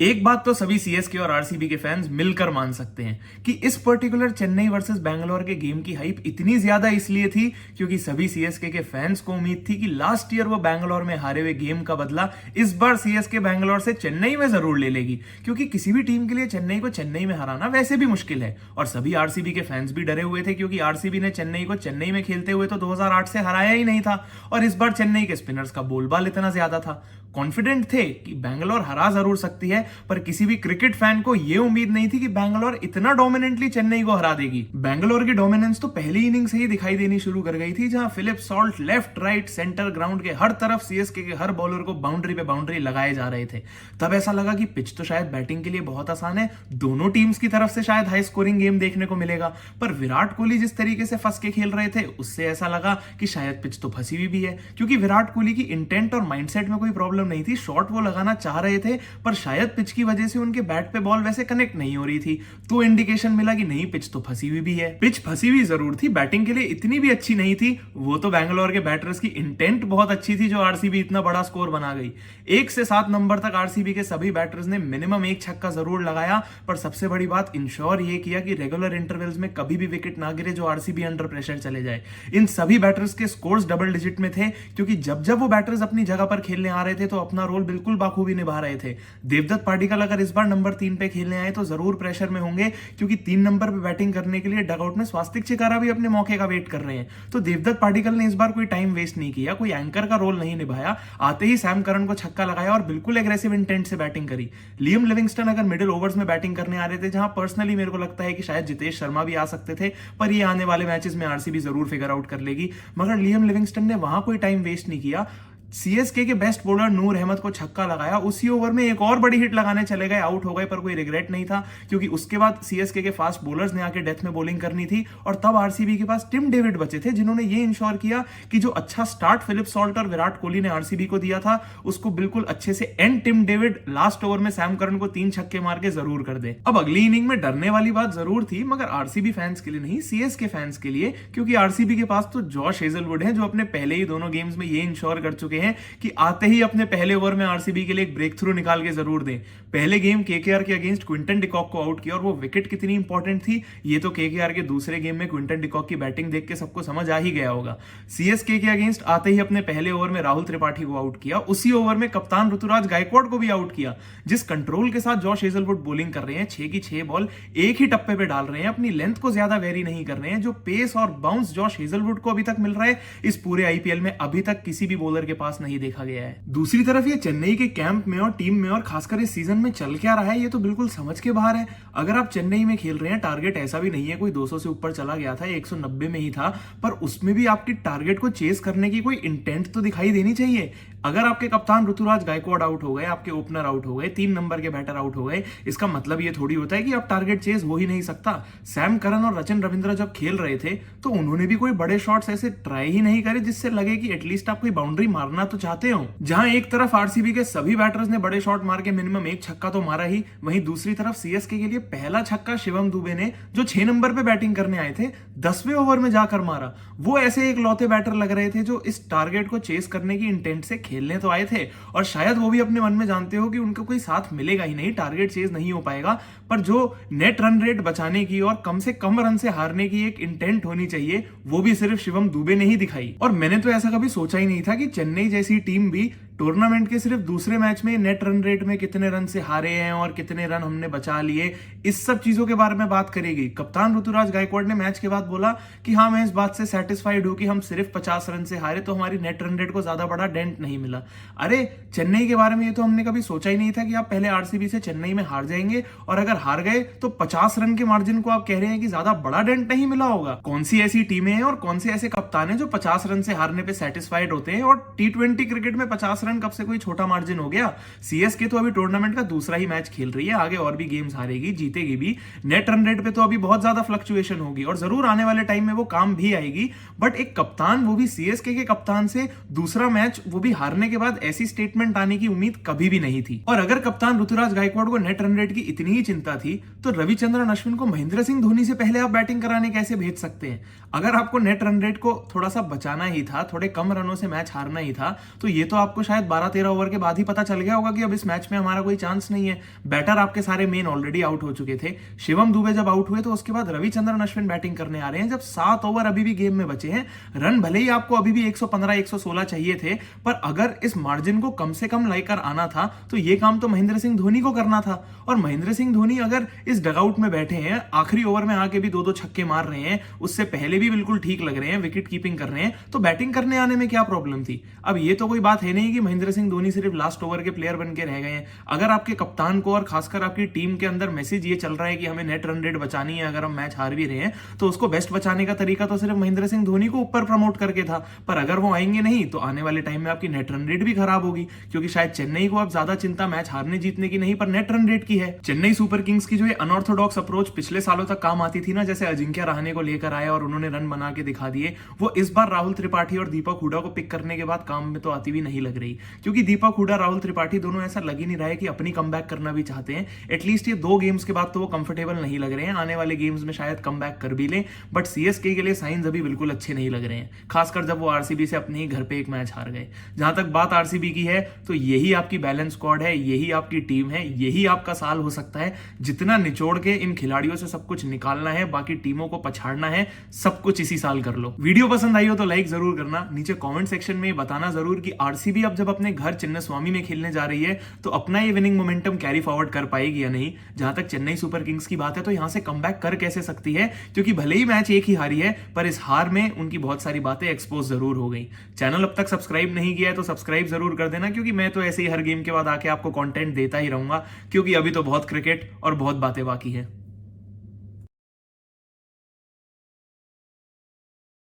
एक बात तो सभी सीएसके और आरसीबी के फैंस मिलकर मान सकते हैं कि इस पर्टिकुलर चेन्नई वर्सेस बैंगलोर के गेम की हाइप इतनी ज्यादा इसलिए थी क्योंकि सभी सीएसके के फैंस को उम्मीद थी कि लास्ट ईयर वो बैंगलोर में हारे हुए गेम का बदला इस बार सीएसके बैंगलोर से चेन्नई में जरूर ले लेगी, क्योंकि किसी भी टीम के लिए चेन्नई को चेन्नई में हराना वैसे भी मुश्किल है। और सभी आरसीबी के फैंस भी डरे हुए थे क्योंकि आरसीबी ने चेन्नई को चेन्नई में खेलते हुए तो 2008 से हराया ही नहीं था, और इस बार चेन्नई के स्पिनर्स का बोलबाल इतना ज्यादा था। कॉन्फिडेंट थे कि बैंगलोर हरा जरूर सकती है, पर किसी भी क्रिकेट फैन को यह उम्मीद नहीं थी कि बैंगलोर इतना डोमिनेंटली चेन्नई को हरा देगी। बैंगलोर की डोमिनेंस तो पहली इनिंग से ही दिखाई देनी शुरू कर गई थी, जहां Philip Salt left right centre ground के हर तरफ सीएसके के हर बॉलर को बाउंड्री पे बाउंड्री लगाए जा रहे थे। तब ऐसा लगा कि पिच तो शायद बैटिंग के लिए बहुत आसान है, दोनों टीम्स की तरफ से शायद हाई स्कोरिंग गेम देखने को मिलेगा। पर विराट कोहली जिस तरीके से फंस के खेल रहे थे उससे ऐसा लगा कि शायद पिच तो फंसी हुई भी है, क्योंकि विराट कोहली की इंटेंट और माइंडसेट में कोई प्रॉब्लम नहीं थी। शॉट वो लगाना चाह रहे थे, पर शायद पिच की वजह से उनके बैट पे बॉल वैसे कनेक्ट नहीं हो रही थी, तो इंडिकेशन मिला कि नहीं, पिच तो फंसी हुई भी है। पिच फंसी हुई जरूर थी, बैटिंग के लिए इतनी भी अच्छी नहीं थी। वो तो बैंगलोर के बैटर्स की इंटेंट बहुत अच्छी थी जो आरसीबी इतना बड़ा स्कोर बना गई। 1 से 7 नंबर तक आरसीबी के सभी बैटर्स ने मिनिमम एक छक्का जरूर लगाया, पर सबसे बड़ी बात इंश्योर ये किया कि रेगुलर इंटरवल्स में कभी भी विकेट ना गिरे जो आरसीबी अंडर प्रेशर चले जाए। इन सभी बैटर्स के स्कोर्स डबल डिजिट में थे, क्योंकि जब जब वो बैटर्स अपनी जगह पर खेलने आ रहे थे तो अपना रोल बिल्कुल बाखूबी निभा रहे थे। देवदत्त पाडिक्कल अगर इस बार नंबर 3 पे खेलने आए तो जरूर प्रेशर में होंगे, क्योंकि 3 नंबर पे बैटिंग करने के लिए डगआउट में स्वास्तिक चिकारा भी अपने मौके का वेट कर रहे हैं। तो देवदत्त पाडिक्कल ने इस बार कोई टाइम वेस्ट नहीं किया, कोई एंकर का रोल नहीं निभाया। आते ही सैम करन को छक्का लगाया और बिल्कुल एग्रेसिव इंटेंट से बैटिंग करी। लियम लिविंगस्टन अगर मिडिल ओवर्स में बैटिंग करने आ रहे थे, जहां पर्सनली मेरे को लगता है कि शायद जितेश शर्मा भी आ सकते थे, पर ये आने वाले मैचेस में आरसीबी जरूर फिगर आउट कर लेगी, मगर लियम लिविंगस्टन ने वहां कोई टाइम वेस्ट नहीं किया। सीएसके के बेस्ट बॉलर नूर अहमद को छक्का लगाया, उसी ओवर में एक और बड़ी हिट लगाने चले गए, आउट हो गए, पर कोई रिग्रेट नहीं था, क्योंकि उसके बाद सीएसके के फास्ट बॉलर्स ने आके डेथ में बॉलिंग करनी थी। और तब आरसीबी के पास टिम डेविड बचे थे, जिन्होंने ये इंश्योर किया कि जो अच्छा स्टार्ट फिलिप सॉल्ट और विराट कोहली ने आरसीबी को दिया था उसको बिल्कुल अच्छे से and Tim David last over में सैम करन को 3 छक्के मार के जरूर कर दे। अब अगली इनिंग में डरने वाली बात जरूर थी, मगर आरसीबी फैंस के लिए नहीं, सीएसके फैंस के लिए, क्योंकि आरसीबी के पास तो जॉश हेजलवुड है, जो अपने पहले ही दोनों गेम्स में ये इंश्योर कर चुके हैं कि आते ही अपने पहले ओवर में आरसीबी के लिए एक ब्रेक थ्रू निकाल के जरूर दें। पहले गेम केकेआर के अगेंस्ट क्विंटन डिकॉक को आउट किया, और वो विकेट कितनी इंपॉर्टेंट थी ये तो केकेआर के दूसरे गेम में क्विंटन डिकॉक की बैटिंग देख के सबको समझ आ ही गया होगा। सीएसके के अगेंस्ट आते ही अपने पहले ओवर में राहुल त्रिपाठी को आउट किया, उसी ओवर में कप्तान ऋतुराज गायकवाड़ को भी आउट किया। जिस कंट्रोल के साथ जॉश हेजलवुड बॉलिंग कर रहे हैं, 6 की 6 बॉल एक ही टप्पे पे डाल रहे हैं, अपनी लेंथ को ज्यादा वेरी नहीं कर रहे हैं, जो पेस और बाउंस जॉश हेजलवुड को अभी तक मिल रहा है इस पूरे आईपीएल में अभी तक किसी भी बॉलर के पास नहीं देखा गया है। दूसरी तरफ ये चेन्नई के कैंप में और टीम में और खासकर इस सीजन में चल क्या रहा है ये तो बिल्कुल समझ के बाहर है। अगर आप चेन्नई में खेल रहे हैं, टारगेट ऐसा भी नहीं है कोई 200 से ऊपर चला गया था, 190 में ही था, पर उसमें भी आपकी टारगेट को चेस करने की कोई इंटेंट तो दिखाई देनी चाहिए। अगर आपके कप्तान ऋतुराज गायकवाड़ आउट हो गए, आपके ओपनर आउट हो गए, 3 नंबर के बैटर आउट हो गए, इसका मतलब ये थोड़ी होता है कि आप टारगेट चेस हो ही नहीं सकता। सैम करन और रचिन रविंद्र जब खेल रहे थे तो उन्होंने भी कोई बड़े शॉट्स ऐसे ट्राई ही नहीं करे जिससे लगे कि एटलीस्ट आप कोई बाउंड्री मारना तो चाहते हो। जहां एक तरफ आरसीबी के सभी बैटर्स ने बड़े शॉट मार के मिनिमम एक छक्का तो मारा ही, वहीं दूसरी तरफ सीएसके के लिए पहला छक्का शिवम दुबे ने, जो 6 नंबर पे बैटिंग करने आए थे, 10वें ओवर में जाकर मारा। वो ऐसे एक लौते बैटर लग रहे थे जो इस टारगेट को चेस करने की इंटेंट से खेलने तो आए थे, और शायद वो भी अपने मन में जानते हो कि उनको कोई साथ मिलेगा ही नहीं, टारगेट चेज नहीं हो पाएगा, पर जो नेट रन रेट बचाने की और कम से कम रन से हारने की एक इंटेंट होनी चाहिए, वो भी सिर्फ शिवम दुबे ने ही दिखाई। और मैंने तो ऐसा कभी सोचा ही नहीं था कि चेन्नई जैसी टीम भी टूर्नामेंट के सिर्फ दूसरे मैच में नेट रन रेट में कितने रन से हारे हैं और कितने रन हमने बचा लिए, इस सब चीजों के बारे में बात करेगी। कप्तान ऋतुराज गायकवाड़ ने मैच के बाद बोला कि हाँ, मैं इस बात से सेटिस्फाइड हूं कि हम सिर्फ 50 रन से हारे तो हमारी नेट रन रेट को ज्यादा बड़ा डेंट नहीं मिला। अरे चेन्नई के बारे में ये तो हमने कभी सोचा ही नहीं था कि आप पहले आरसीबी से चेन्नई में हार जाएंगे, और अगर हार गए तो 50 रन के मार्जिन को आप कह रहे हैं कि ज्यादा बड़ा डेंट नहीं मिला होगा। कौन सी ऐसी टीमें हैं और कौन से ऐसे कप्तान हैं जो 50 रन से हारने पे सेटिस्फाइड होते हैं, और टी20 क्रिकेट में 50 रन कब से कोई छोटा मार्जिन हो गया। सीएसके तो अभी टूर्नामेंट का दूसरा ही मैच खेल रही है, आगे और भी गेम्स हारेगी, जीतेगी भी। नेट रन रेट पे तो अभी बहुत ज्यादा फ्लक्चुएशन होगी और जरूर आने वाले टाइम में वो काम भी आएगी, बट एक कप्तान, वो भी सीएसके के कप्तान से दूसरा मैच, वो भी हारने के बाद ऐसी स्टेटमेंट आने की उम्मीद कभी भी नहीं थी। और अगर कप्तान ऋतुराज गायकवाड़ को नेट रन रेट की इतनी ही चिंता थी तो रविचंद्रन अश्विन को महेंद्र सिंह धोनी से पहले आप बैटिंग कराने कैसे भेज सकते हैं? अगर आपको नेट रन रेट को थोड़ा सा बचाना ही था, थोड़े कम रनों से मैच हारना ही था, तो ये तो आपको शायद शायद 12-13 ओवर के बाद ही पता चल गया होगा कि अब इस मैच में हमारा कोई चांस नहीं है। बैटर आपके सारे मेन ऑलरेडी आउट हो चुके थे। शिवम दुबे जब आउट हुए तो उसके बाद रविचंद्रन अश्विन बैटिंग करने आ रहे हैं। जब 7 ओवर अभी भी गेम में बचे हैं, रन भले ही आपको अभी भी 115-116 चाहिए थे, पर अगर इस मार्जिन को कम से कम लेकर आना था तो ये काम तो महेंद्र सिंह धोनी को करना था। और महेंद्र सिंह धोनी अगर इस डगआउट में बैठे हैं, आखिरी ओवर में आके भी 2-2 छक्के मार रहे हैं, उससे पहले भी बिल्कुल ठीक लग रहे हैं, विकेट कीपिंग कर रहे हैं, तो बैटिंग करने आने में क्या प्रॉब्लम थी। अब ये तो कोई बात है नहीं कि महेंद्र सिंह धोनी सिर्फ लास्ट ओवर के प्लेयर बन के रह गए हैं। अगर आपके कप्तान को और खासकर आपकी टीम के अंदर मैसेज ये चल रहा है कि हमें नेट रन रेट बचानी है, अगर हम मैच हार भी रहे हैं तो उसको बेस्ट बचाने का तरीका तो सिर्फ महेंद्र सिंह धोनी को ऊपर प्रमोट करके था। पर अगर वो आएंगे नहीं तो आने वाले टाइम में आपकी नेट रन रेट भी खराब होगी, क्योंकि शायद चेन्नई को अब ज्यादा चिंता मैच हारने जीतने की नहीं पर नेट रन रेट की है। चेन्नई सुपर किंग्स की जो ये अनऑर्थोडॉक्स अप्रोच पिछले सालों तक काम आती थी ना, जैसे अजिंक्य रहाणे को लेकर आए और उन्होंने रन बना के दिखा दिए, वो इस बार राहुल त्रिपाठी और दीपक हुडा को पिक करने के बाद काम में तो आती भी नहीं लग रही। क्योंकि दीपक हुडा, राहुल त्रिपाठी दोनों ऐसा लग ही नहीं रहा है कि अपनी कमबैक करना भी चाहते हैं। एटलीस्ट ये 2 गेम्स के बाद तो वो कंफर्टेबल नहीं लग रहे हैं। आने वाले गेम्स में शायद कमबैक कर भी लें, बट सीएसके के लिए साइंस अभी बिल्कुल अच्छे नहीं लग रहे हैं, खासकर जब वो आरसीबी से अपने ही घर पे एक मैच हार गए। जहां तक बात आरसीबी की है तो यही आपकी बैलेंस स्क्वाड है, यही आपकी टीम है, यही आपका साल हो सकता है। जितना निचोड़ के इन खिलाड़ियों से सब कुछ निकालना है, बाकी टीमों को पछाड़ना है, सब कुछ इसी साल कर लो। वीडियो पसंद आई हो तो लाइक जरूर करना। नीचे कमेंट सेक्शन में बताना जरूर कि आरसीबी अब जब अपने घर चिन्नस्वामी में खेलने जा रही है तो अपना ये विनिंग मोमेंटम कैरी फॉरवर्ड कर पाएगी या नहीं। जहां तक चेन्नई सुपर किंग्स की बात है तो यहां से कमबैक कर कैसे सकती है, क्योंकि भले ही मैच एक ही हारी है पर इस हार में उनकी बहुत सारी बातें एक्सपोज जरूर हो गई। चैनल अब तक सब्सक्राइब नहीं किया है तो सब्सक्राइब जरूर कर देना, क्योंकि मैं तो ऐसे ही हर गेम के बाद आके आपको कंटेंट देता ही रहूंगा, क्योंकि अभी तो बहुत क्रिकेट और बहुत बातें बाकी है।